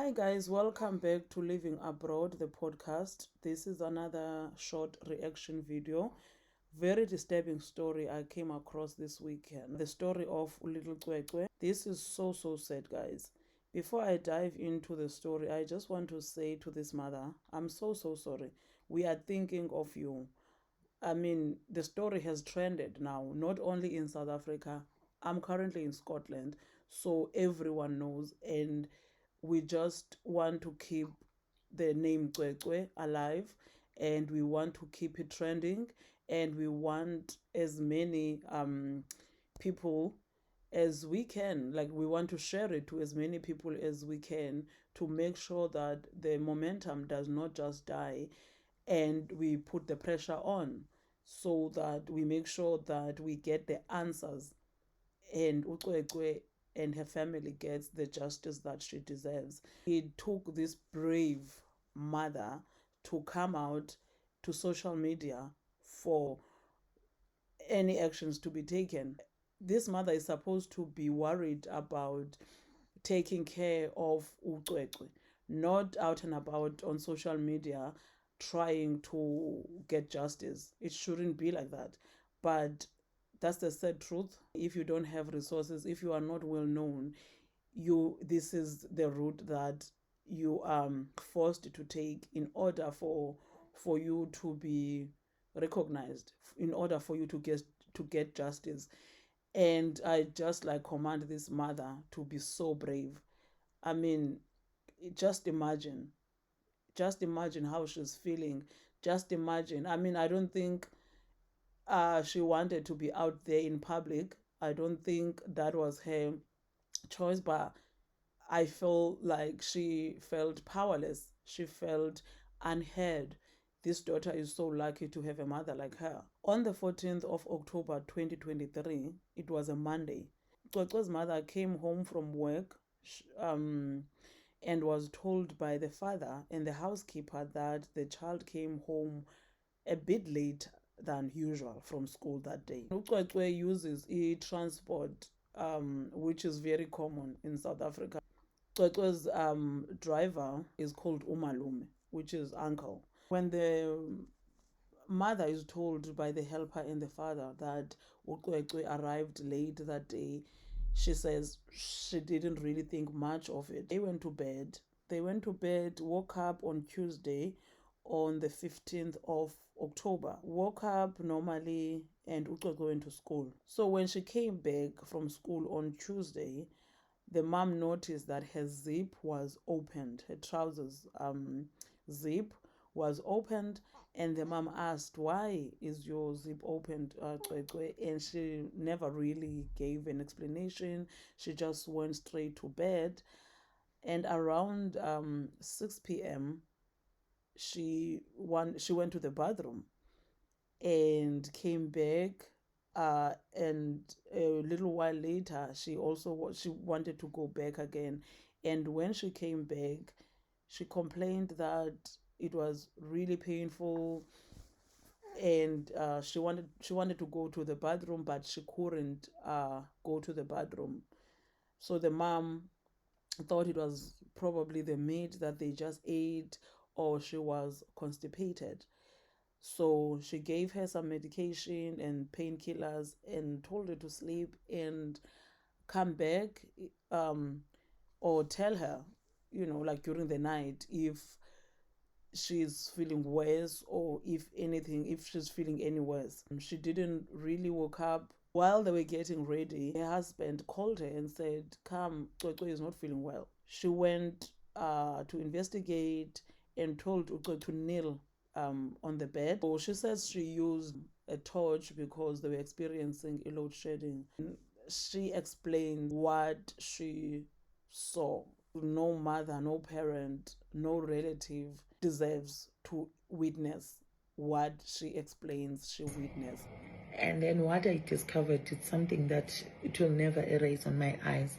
Hi guys, welcome back to Living Abroad, the podcast. This is another short reaction video. Very disturbing story I came across this weekend. The story of Little Cwecwe. This is so sad, guys. Before I dive into the story, I just want to say to this mother, I'm so sorry. We are thinking of you. I mean, the story has trended now, not only in South Africa. I'm currently in Scotland, so everyone knows, and we just want to keep the name Cwecwe alive, and we want to keep it trending, and we want as many people as we can. Like, we want to share it to as many people as we can to make sure that the momentum does not just die, and we put the pressure on so that we make sure that we get the answers and uCwecwe and her family gets the justice that she deserves. It took this brave mother to come out to social media for any actions to be taken. This mother is supposed to be worried about taking care of uCwecwe, not out and about on social media trying to get justice. It shouldn't be like that. But that's the sad truth. If you don't have resources, if you are not well known, this is the route that you are forced to take in order for you to be recognized, in order for you to get justice. And I just command this mother to be so brave. I mean, just imagine how she's feeling. Just imagine. I mean, I don't think she wanted to be out there in public. I don't think that was her choice, but I feel like she felt powerless. She felt unheard. This daughter is so lucky to have a mother like her. On the 14th of October 2023, it was a Monday, Cwecwe's mother came home from work and was told by the father and the housekeeper that the child came home a bit late than usual from school that day. uCwecwe uses e-transport, which is very common in South Africa. Cwecwe's driver is called umalume, which is uncle. When the mother is told by the helper and the father that uCwecwe arrived late that day, she says she didn't really think much of it. They went to bed, woke up on Tuesday, on the 15th of October. Woke up normally, and uCwecwe went to school. So when she came back from school on Tuesday, the mom noticed that her zip was opened. Her trousers zip was opened, and the mom asked, "Why is your zip opened, Cwecwe?" And she never really gave an explanation. She just went straight to bed. And around 6 p.m., she went to the bathroom and came back. And a little while later, she wanted to go back again. And when she came back, she complained that it was really painful, and she wanted to go to the bathroom, but she couldn't go to the bathroom. So the mom thought it was probably the meat that they just ate, or she was constipated. So she gave her some medication and painkillers and told her to sleep and come back, or tell her, during the night, if she's feeling worse, or if she's feeling any worse. She didn't really wake up. While they were getting ready, her husband called her and said, "Come, Cwecwe is not feeling well." She went to investigate and told Cwecwe to kneel on the bed. So she says she used a torch because they were experiencing a load shedding. She explained what she saw. No mother, no parent, no relative deserves to witness what she explains she witnessed. And then what I discovered is something that it will never erase on my eyes.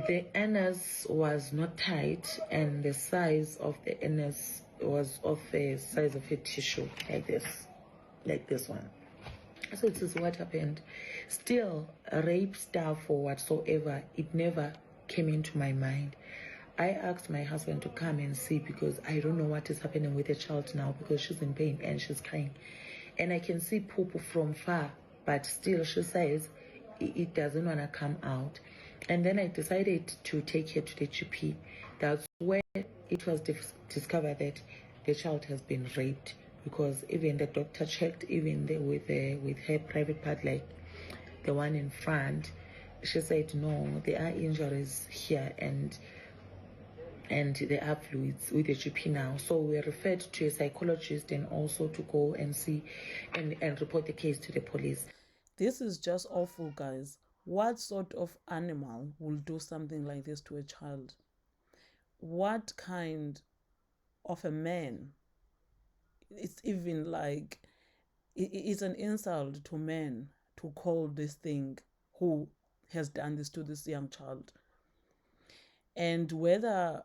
The anus was not tight, and the size of the anus was of the size of a tissue, like this one. So this is what happened. Still, rape stuff or whatsoever, it never came into my mind. I asked my husband to come and see because I don't know what is happening with the child now because she's in pain and she's crying. And I can see poop from far, but still she says it doesn't want to come out. And then I decided to take her to the GP. That's where it was discovered that the child has been raped, because even the doctor checked, even with her private part, like the one in front, she said no, there are injuries here and there are fluids with the GP now. So we're referred to a psychologist and also to go and see and report the case to the police. This is just awful, guys. What sort of animal will do something like this to a child? What kind of a man? It's even like, it's an insult to men to call this thing who has done this to this young child. And whether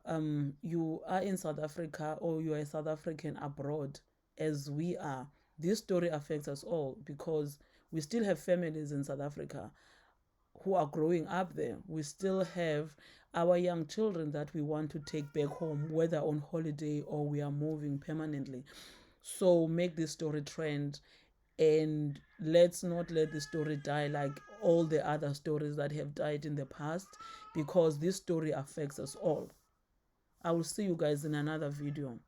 you are in South Africa or you are a South African abroad, as we are, this story affects us all, because we still have families in South Africa who are growing up there. We still have our young children that we want to take back home, whether on holiday or we are moving permanently. So make this story trend, and let's not let the story die like all the other stories that have died in the past, because this story affects us all. I will see you guys in another video.